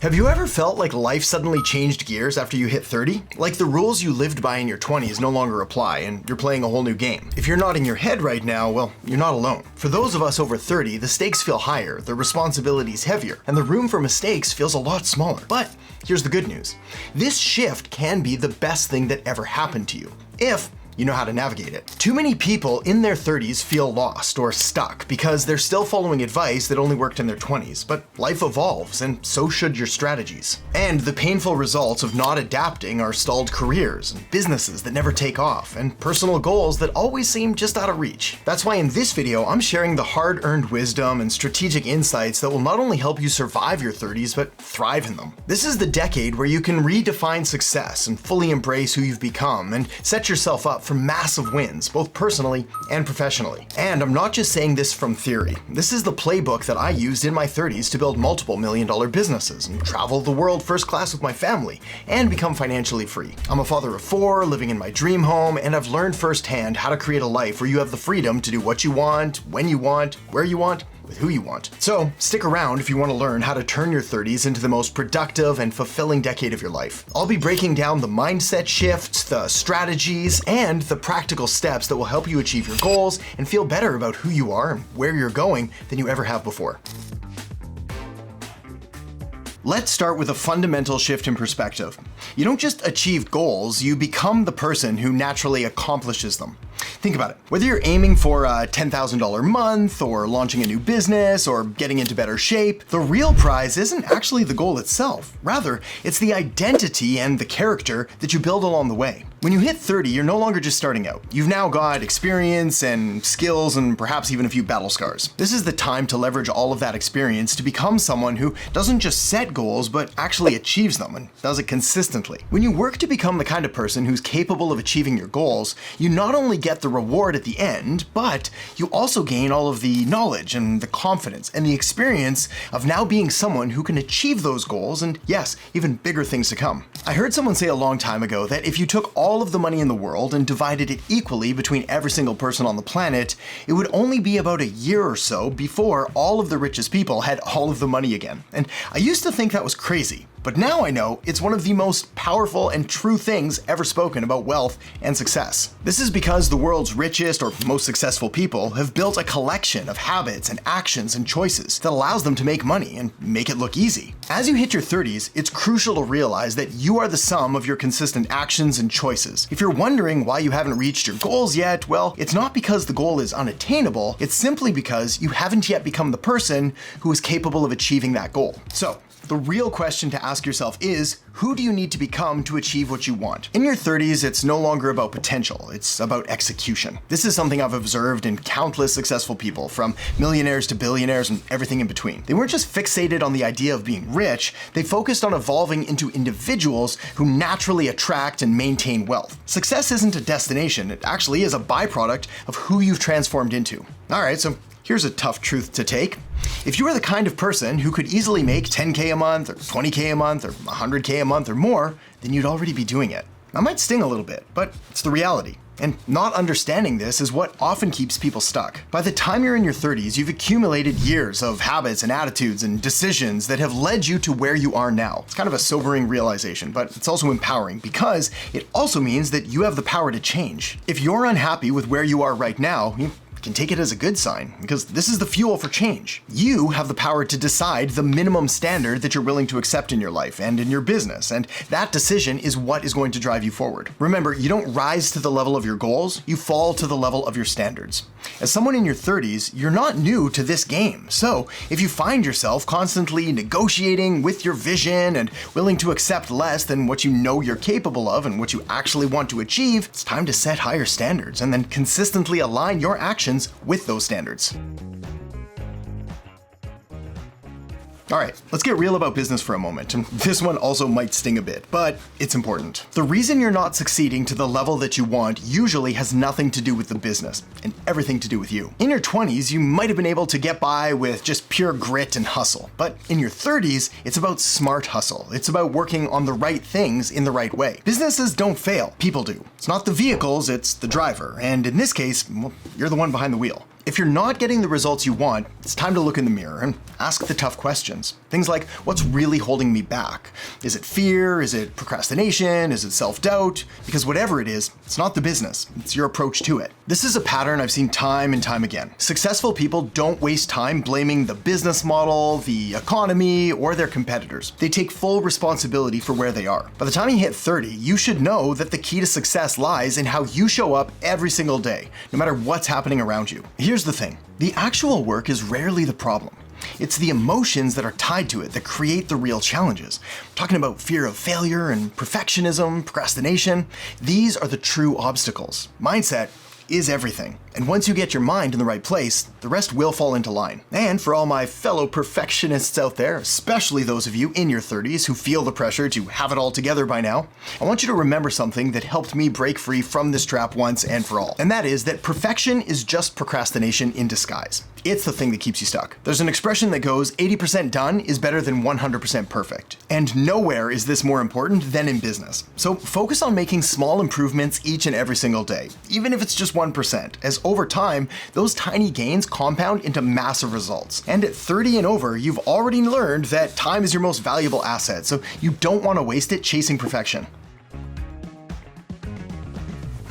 Have you ever felt like life suddenly changed gears after you hit 30? Like the rules you lived by in your 20s no longer apply and you're playing a whole new game. If you're nodding your head right now, well, you're not alone. For those of us over 30, the stakes feel higher, the responsibilities heavier, and the room for mistakes feels a lot smaller. But here's the good news. This shift can be the best thing that ever happened to you, if you know how to navigate it. Too many people in their 30s feel lost or stuck because they're still following advice that only worked in their 20s, but life evolves and so should your strategies. And the painful results of not adapting are stalled careers and businesses that never take off and personal goals that always seem just out of reach. That's why in this video, I'm sharing the hard-earned wisdom and strategic insights that will not only help you survive your 30s, but thrive in them. This is the decade where you can redefine success and fully embrace who you've become and set yourself up for massive wins, both personally and professionally. And I'm not just saying this from theory. This is the playbook that I used in my 30s to build multiple million-dollar businesses and travel the world first class with my family and become financially free. I'm a father of 4, living in my dream home, and I've learned firsthand how to create a life where you have the freedom to do what you want, when you want, where you want, with who you want. So stick around if you want to learn how to turn your 30s into the most productive and fulfilling decade of your life. I'll be breaking down the mindset shifts, the strategies, and the practical steps that will help you achieve your goals and feel better about who you are and where you're going than you ever have before. Let's start with a fundamental shift in perspective. You don't just achieve goals, you become the person who naturally accomplishes them. Think about it. Whether you're aiming for a $10,000 month or launching a new business or getting into better shape, the real prize isn't actually the goal itself. Rather, it's the identity and the character that you build along the way. When you hit 30, you're no longer just starting out. You've now got experience and skills and perhaps even a few battle scars. This is the time to leverage all of that experience to become someone who doesn't just set goals, but actually achieves them and does it consistently. When you work to become the kind of person who's capable of achieving your goals, you not only get the reward at the end, but you also gain all of the knowledge and the confidence and the experience of now being someone who can achieve those goals and, yes, even bigger things to come. I heard someone say a long time ago that if you took all of the money in the world and divided it equally between every single person on the planet, it would only be about a year or so before all of the richest people had all of the money again. And I used to think that was crazy. But now I know it's one of the most powerful and true things ever spoken about wealth and success. This is because the world's richest or most successful people have built a collection of habits and actions and choices that allows them to make money and make it look easy. As you hit your 30s, it's crucial to realize that you are the sum of your consistent actions and choices. If you're wondering why you haven't reached your goals yet, well, it's not because the goal is unattainable, it's simply because you haven't yet become the person who is capable of achieving that goal. So, the real question to ask yourself is, who do you need to become to achieve what you want? In your 30s, it's no longer about potential, it's about execution. This is something I've observed in countless successful people, from millionaires to billionaires and everything in between. They weren't just fixated on the idea of being rich, they focused on evolving into individuals who naturally attract and maintain wealth. Success isn't a destination, it actually is a byproduct of who you've transformed into. All right, so here's a tough truth to take. If you are the kind of person who could easily make 10K a month or 20K a month or 100K a month or more, then you'd already be doing it. That might sting a little bit, but it's the reality. And not understanding this is what often keeps people stuck. By the time you're in your 30s, you've accumulated years of habits and attitudes and decisions that have led you to where you are now. It's kind of a sobering realization, but it's also empowering because it also means that you have the power to change. If you're unhappy with where you are right now, you can take it as a good sign, because this is the fuel for change. You have the power to decide the minimum standard that you're willing to accept in your life and in your business, and that decision is what is going to drive you forward. Remember, you don't rise to the level of your goals, you fall to the level of your standards. As someone in your 30s, you're not new to this game, so if you find yourself constantly negotiating with your vision and willing to accept less than what you know you're capable of and what you actually want to achieve, it's time to set higher standards and then consistently align your actions with those standards. All right, let's get real about business for a moment. And this one also might sting a bit, but it's important. The reason you're not succeeding to the level that you want usually has nothing to do with the business and everything to do with you. In your 20s, you might have been able to get by with just pure grit and hustle. But in your 30s, it's about smart hustle. It's about working on the right things in the right way. Businesses don't fail, people do. It's not the vehicles, it's the driver. And in this case, well, you're the one behind the wheel. If you're not getting the results you want, it's time to look in the mirror and ask the tough questions. Things like, what's really holding me back? Is it fear? Is it procrastination? Is it self-doubt? Because whatever it is, it's not the business, it's your approach to it. This is a pattern I've seen time and time again. Successful people don't waste time blaming the business model, the economy, or their competitors. They take full responsibility for where they are. By the time you hit 30, you should know that the key to success lies in how you show up every single day, no matter what's happening around you. Here's the thing, the actual work is rarely the problem. It's the emotions that are tied to it that create the real challenges. I'm talking about fear of failure and perfectionism, procrastination. These are the true obstacles. Mindset is everything. And once you get your mind in the right place, the rest will fall into line. And for all my fellow perfectionists out there, especially those of you in your 30s who feel the pressure to have it all together by now, I want you to remember something that helped me break free from this trap once and for all. And that is that perfection is just procrastination in disguise. It's the thing that keeps you stuck. There's an expression that goes, 80% done is better than 100% perfect. And nowhere is this more important than in business. So focus on making small improvements each and every single day, even if it's just 1%, as over time, those tiny gains compound into massive results. And at 30 and over, you've already learned that time is your most valuable asset, so you don't want to waste it chasing perfection.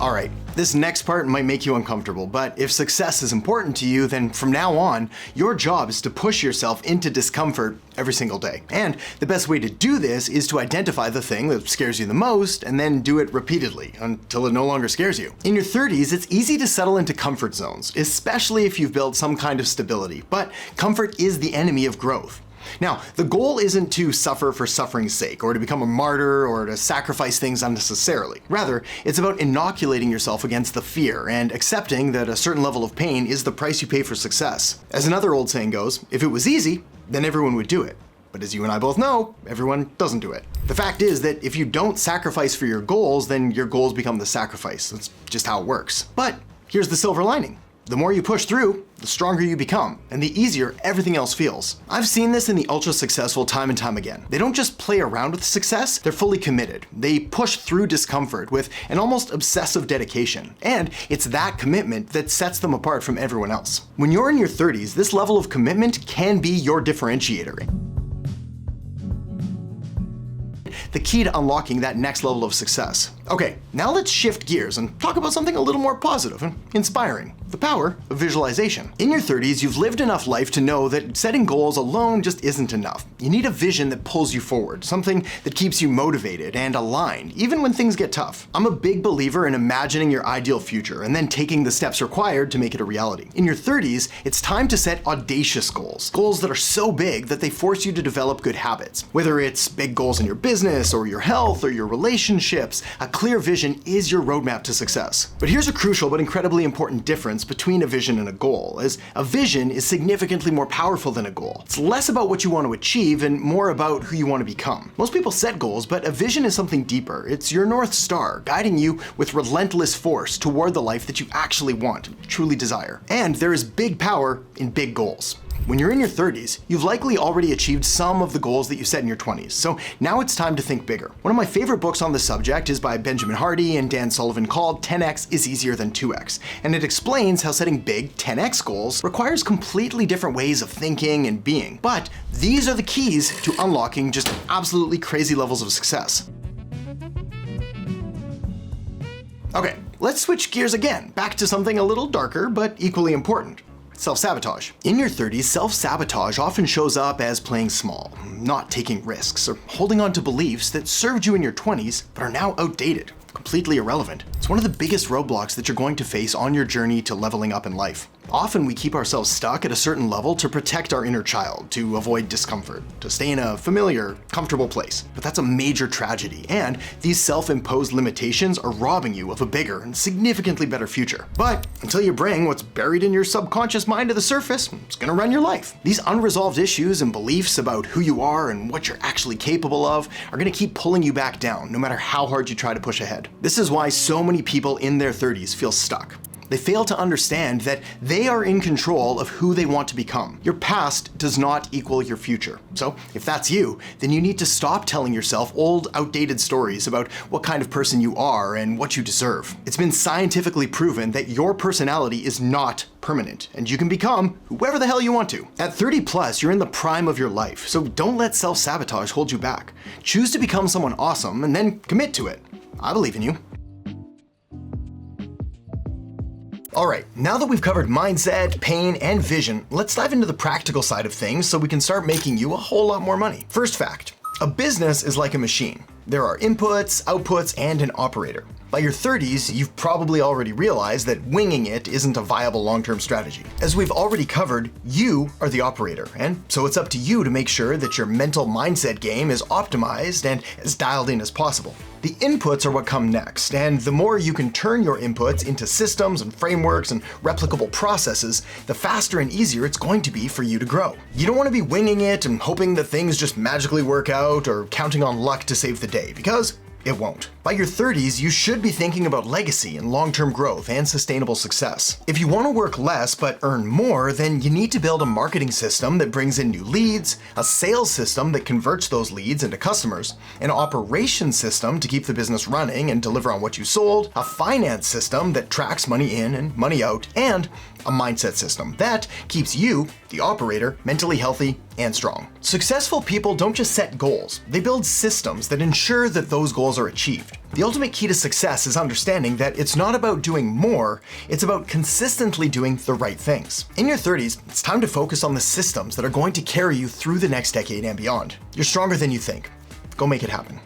All right, this next part might make you uncomfortable, but if success is important to you, then from now on, your job is to push yourself into discomfort every single day. And the best way to do this is to identify the thing that scares you the most and then do it repeatedly until it no longer scares you. In your 30s, it's easy to settle into comfort zones, especially if you've built some kind of stability, but comfort is the enemy of growth. Now, the goal isn't to suffer for suffering's sake, or to become a martyr, or to sacrifice things unnecessarily. Rather, it's about inoculating yourself against the fear and accepting that a certain level of pain is the price you pay for success. As another old saying goes, if it was easy, then everyone would do it. But as you and I both know, everyone doesn't do it. The fact is that if you don't sacrifice for your goals, then your goals become the sacrifice. That's just how it works. But here's the silver lining. The more you push through, the stronger you become, and the easier everything else feels. I've seen this in the ultra successful time and time again. They don't just play around with success, they're fully committed. They push through discomfort with an almost obsessive dedication. And it's that commitment that sets them apart from everyone else. When you're in your 30s, this level of commitment can be your differentiator. The key to unlocking that next level of success. Okay, now let's shift gears and talk about something a little more positive and inspiring. The power of visualization. In your 30s, you've lived enough life to know that setting goals alone just isn't enough. You need a vision that pulls you forward, something that keeps you motivated and aligned, even when things get tough. I'm a big believer in imagining your ideal future and then taking the steps required to make it a reality. In your 30s, it's time to set audacious goals. Goals that are so big that they force you to develop good habits. Whether it's big goals in your business or your health or your relationships, a clear vision is your roadmap to success. But here's a crucial but incredibly important difference between a vision and a goal, as a vision is significantly more powerful than a goal. It's less about what you want to achieve and more about who you want to become. Most people set goals, but a vision is something deeper. It's your North Star, guiding you with relentless force toward the life that you actually want, truly desire. And there is big power in big goals. When you're in your 30s, you've likely already achieved some of the goals that you set in your 20s, so now it's time to think bigger. One of my favorite books on the subject is by Benjamin Hardy and Dan Sullivan called 10x is easier than 2x, and it explains how setting big 10x goals requires completely different ways of thinking and being. But these are the keys to unlocking just absolutely crazy levels of success. Okay, let's switch gears again, back to something a little darker but equally important. Self-sabotage. In your 30s, self-sabotage often shows up as playing small, not taking risks, or holding on to beliefs that served you in your 20s but are now outdated, completely irrelevant. It's one of the biggest roadblocks that you're going to face on your journey to leveling up in life. Often we keep ourselves stuck at a certain level to protect our inner child, to avoid discomfort, to stay in a familiar, comfortable place. But that's a major tragedy, and these self-imposed limitations are robbing you of a bigger and significantly better future. But until you bring what's buried in your subconscious mind to the surface, it's gonna run your life. These unresolved issues and beliefs about who you are and what you're actually capable of are gonna keep pulling you back down, no matter how hard you try to push ahead. This is why so many people in their 30s feel stuck. They fail to understand that they are in control of who they want to become. Your past does not equal your future. So if that's you, then you need to stop telling yourself old, outdated stories about what kind of person you are and what you deserve. It's been scientifically proven that your personality is not permanent, and you can become whoever the hell you want to. At 30 plus, you're in the prime of your life, so don't let self-sabotage hold you back. Choose to become someone awesome and then commit to it. I believe in you. Alright, now that we've covered mindset, pain, and vision, let's dive into the practical side of things so we can start making you a whole lot more money. First fact, a business is like a machine. There are inputs, outputs, and an operator. By your 30s, you've probably already realized that winging it isn't a viable long-term strategy. As we've already covered, you are the operator, and so it's up to you to make sure that your mental mindset game is optimized and as dialed in as possible. The inputs are what come next, and the more you can turn your inputs into systems and frameworks and replicable processes, the faster and easier it's going to be for you to grow. You don't want to be winging it and hoping that things just magically work out or counting on luck to save the day, because it won't. By your 30s, you should be thinking about legacy and long-term growth and sustainable success. If you want to work less but earn more, then you need to build a marketing system that brings in new leads, a sales system that converts those leads into customers, an operations system to keep the business running and deliver on what you sold, a finance system that tracks money in and money out, and a mindset system that keeps you, the operator, mentally healthy and strong. Successful people don't just set goals, they build systems that ensure that those goals are achieved. The ultimate key to success is understanding that it's not about doing more, it's about consistently doing the right things. In your 30s, it's time to focus on the systems that are going to carry you through the next decade and beyond. You're stronger than you think. Go make it happen.